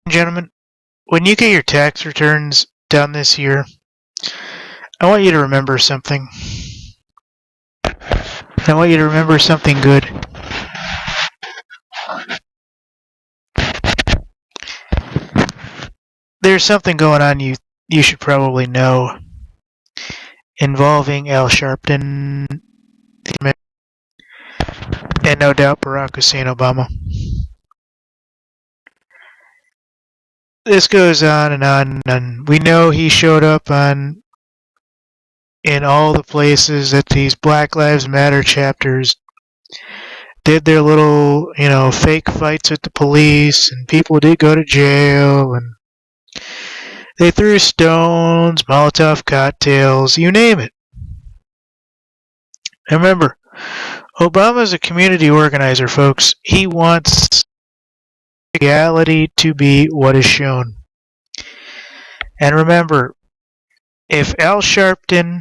Gentlemen, when you get your tax returns done this year, I want you to remember something. I want you to remember something good. There's something going on you should probably know involving Al Sharpton and no doubt Barack Hussein Obama. This goes on and on and on. We know he showed up in all the places that these Black Lives Matter chapters did their little, fake fights with the police, and people did go to jail, and they threw stones, Molotov cocktails, you name it. And remember, Obama's a community organizer, folks. He wants reality to be what is shown. And remember, if Al Sharpton,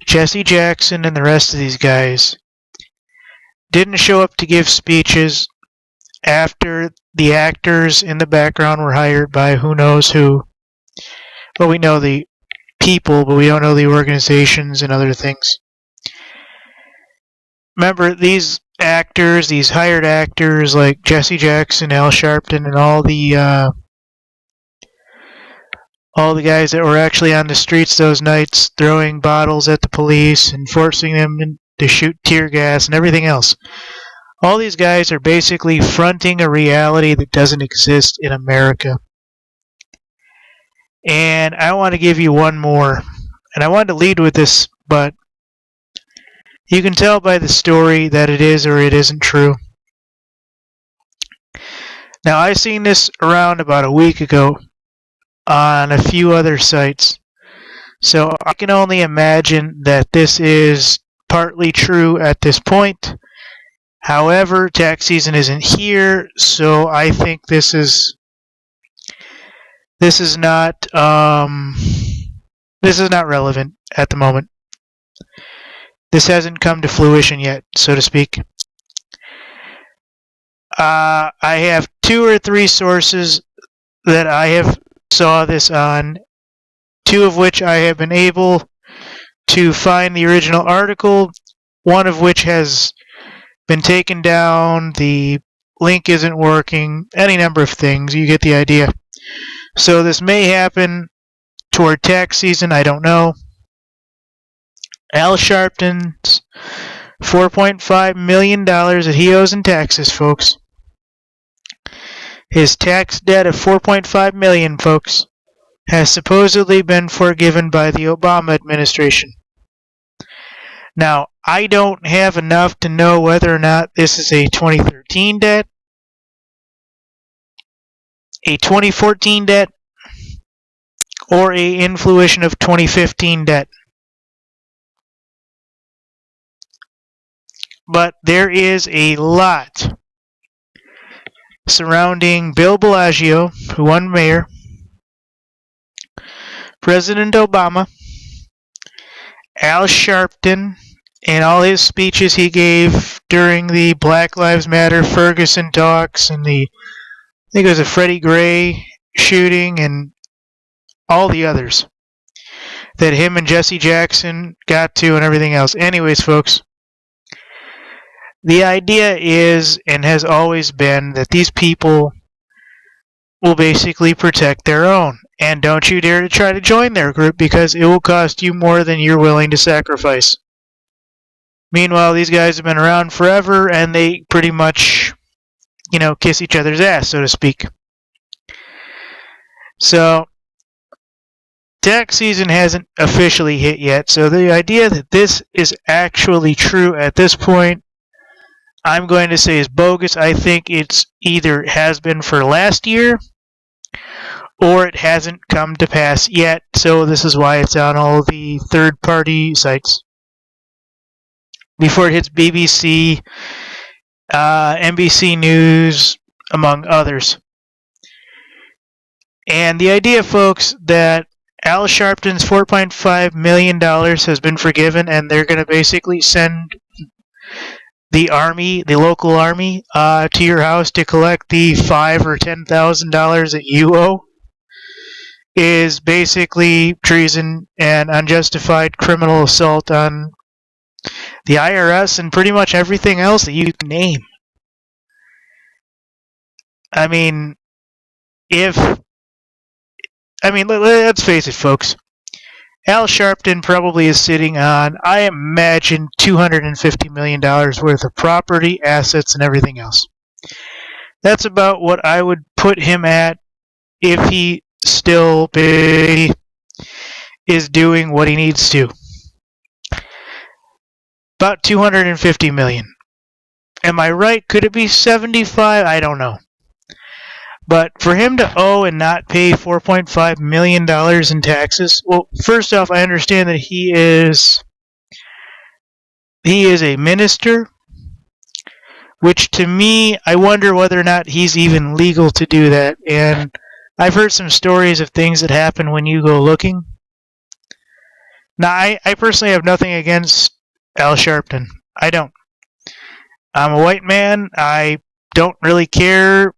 Jesse Jackson, and the rest of these guys didn't show up to give speeches after the actors in the background were hired by who knows who, but we know the people, but we don't know the organizations and other things. Remember, these actors, these hired actors like Jesse Jackson, Al Sharpton, and all the guys that were actually on the streets those nights throwing bottles at the police and forcing them to shoot tear gas and everything else. All these guys are basically fronting a reality that doesn't exist in America. And I want to give you one more. And I wanted to lead with this, but you can tell by the story that it is or it isn't true. Now, I seen this around about a week ago on a few other sites. So I can only imagine that this is partly true at this point. However, tax season isn't here, so I think this is not relevant at the moment. This hasn't come to fruition yet, so to speak. I have 2 or 3 sources that I have saw this on, 2 of which I have been able to find the original article, one of which has been taken down, the link isn't working, any number of things, you get the idea. So this may happen toward tax season, I don't know. Al Sharpton's $4.5 million that he owes in taxes, folks. His tax debt of $4.5 million, folks, has supposedly been forgiven by the Obama administration. Now, I don't have enough to know whether or not this is a 2013 debt, a 2014 debt, or a influation of 2015 debt. But there is a lot surrounding Bill Bellagio, who won mayor, President Obama, Al Sharpton, and all his speeches he gave during the Black Lives Matter Ferguson talks and I think it was a Freddie Gray shooting and all the others that him and Jesse Jackson got to and everything else. Anyways, folks, the idea is and has always been that these people will basically protect their own. And don't you dare to try to join their group because it will cost you more than you're willing to sacrifice. Meanwhile, these guys have been around forever and they pretty much, kiss each other's ass, so to speak. So, tax season hasn't officially hit yet, so the idea that this is actually true at this point, I'm going to say is bogus. I think it's either has been for last year or it hasn't come to pass yet, so this is why it's on all the third-party sites. Before it hits BBC, NBC News, among others. And the idea, folks, that Al Sharpton's $4.5 million has been forgiven and they're going to basically send the army, the local army, to your house to collect the $5,000 or $10,000 that you owe is basically treason and unjustified criminal assault on the IRS and pretty much everything else that you can name. I mean, let's face it, folks. Al Sharpton probably is sitting on, I imagine, $250 million worth of property, assets, and everything else. That's about what I would put him at if he still is doing what he needs to. About $250 million. Am I right? Could it be 75? I don't know. But for him to owe and not pay $4.5 million in taxes, well, first off, I understand that he is a minister, which to me, I wonder whether or not he's even legal to do that. And I've heard some stories of things that happen when you go looking. Now, I personally have nothing against Al Sharpton. I don't. I'm a white man. I don't really care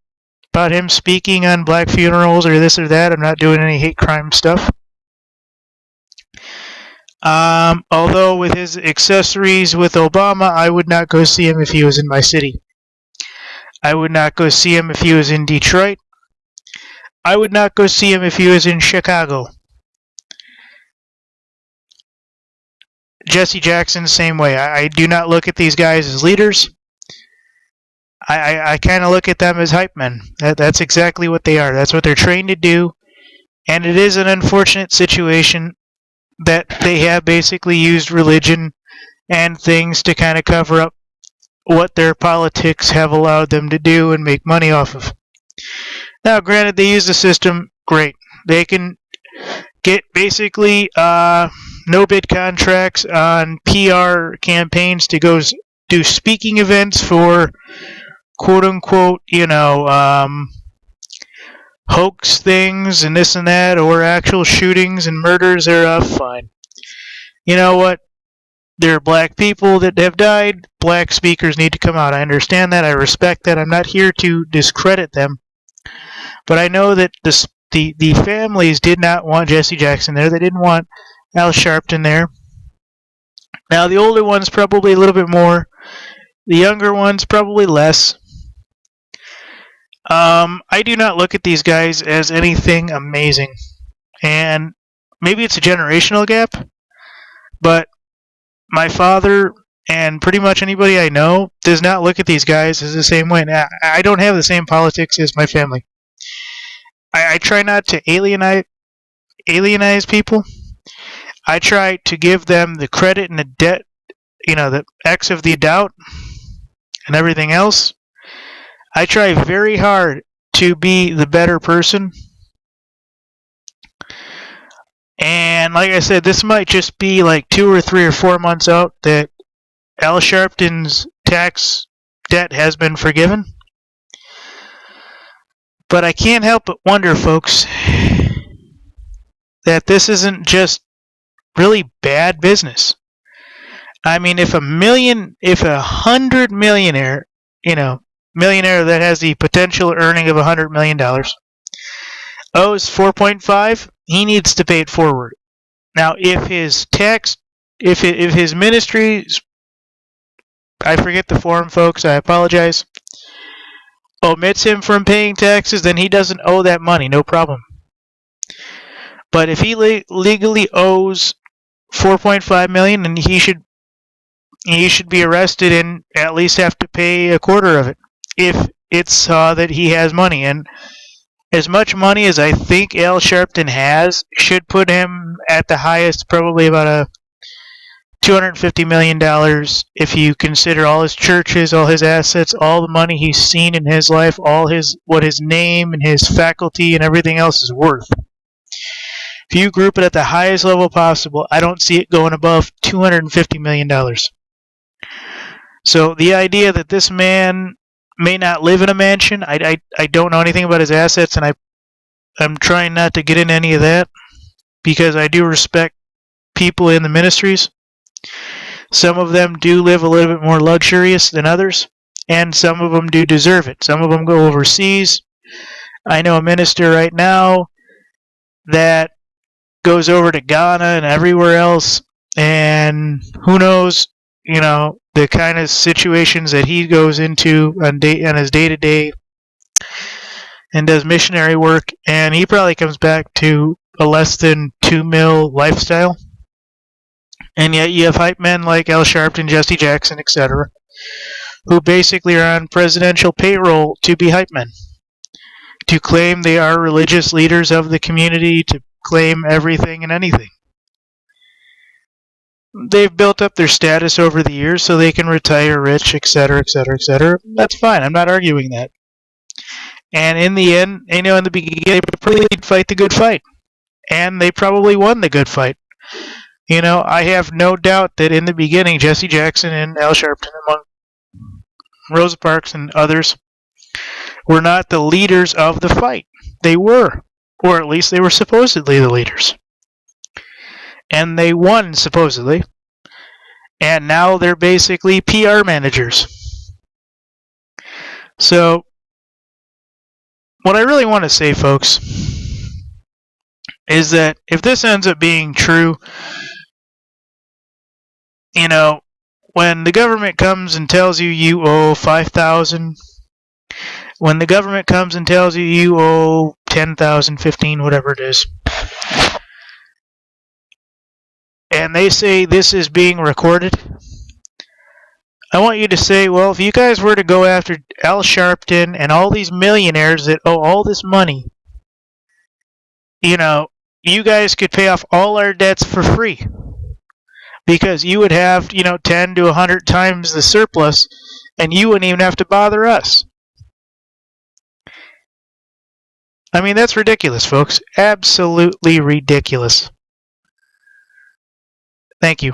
about him speaking on black funerals or this or that. I'm not doing any hate crime stuff. Although with his accessories with Obama, I would not go see him if he was in my city. I would not go see him if he was in Detroit. I would not go see him if he was in Chicago. Jesse Jackson, same way. I do not look at these guys as leaders. I kind of look at them as hype men. That's exactly what they are. That's what they're trained to do. And it is an unfortunate situation that they have basically used religion and things to kind of cover up what their politics have allowed them to do and make money off of. Now, granted, they use the system, great. They can get basically no-bid contracts on PR campaigns to go do speaking events for quote-unquote, hoax things and this and that, or actual shootings and murders. They're fine. You know what? There are black people that have died. Black speakers need to come out. I understand that. I respect that. I'm not here to discredit them. But I know that the families did not want Jesse Jackson there. They didn't want Al Sharpton there. Now, the older ones probably a little bit more. The younger ones probably less. I do not look at these guys as anything amazing. And maybe it's a generational gap, but my father and pretty much anybody I know does not look at these guys as the same way. Now, I don't have the same politics as my family. I try not to alienize people. I try to give them the credit and the debt, the X of the doubt and everything else. I try very hard to be the better person. And like I said, this might just be like 2 or 3 or 4 months out that Al Sharpton's tax debt has been forgiven. But I can't help but wonder, folks, that this isn't just really bad business. I mean, if 100 millionaire, millionaire that has the potential earning of $100 million owes 4.5, he needs to pay it forward. Now, if his ministry, I forget the form, folks, I apologize, omits him from paying taxes, then he doesn't owe that money, no problem. But if he legally owes 4.5 million, then he should be arrested and at least have to pay a quarter of it if it's that he has money. And as much money as I think Al Sharpton has should put him at the highest, probably about a $250 million if you consider all his churches, all his assets, all the money he's seen in his life, what his name and his faculty and everything else is worth. If you group it at the highest level possible, I don't see it going above $250 million. So the idea that this man may not live in a mansion, I don't know anything about his assets, and I'm trying not to get into any of that because I do respect people in the ministries. Some of them do live a little bit more luxurious than others, and some of them do deserve it. Some of them go overseas. I know a minister right now that goes over to Ghana and everywhere else, and who knows, the kind of situations that he goes into on his day-to-day and does missionary work, and he probably comes back to a less than 2 mil lifestyle. And yet you have hype men like Al Sharpton, Jesse Jackson, etc., who basically are on presidential payroll to be hype men, to claim they are religious leaders of the community, to claim everything and anything. They've built up their status over the years so they can retire rich, etc., etc., etc. That's fine. I'm not arguing that. And in the end, in the beginning, they probably fight the good fight. And they probably won the good fight. I have no doubt that in the beginning, Jesse Jackson and Al Sharpton, among Rosa Parks and others, were not the leaders of the fight. They were. Or at least they were supposedly the leaders. And they won, supposedly. And now they're basically PR managers. So, what I really want to say, folks, is that if this ends up being true, when the government comes and tells you you owe $5,000, when the government comes and tells you you owe $10,000, $15,000, whatever it is, and they say this is being recorded, I want you to say, well, if you guys were to go after Al Sharpton and all these millionaires that owe all this money, you guys could pay off all our debts for free. Because you would have, 10 to 100 times the surplus, and you wouldn't even have to bother us. I mean, that's ridiculous, folks. Absolutely ridiculous. Thank you.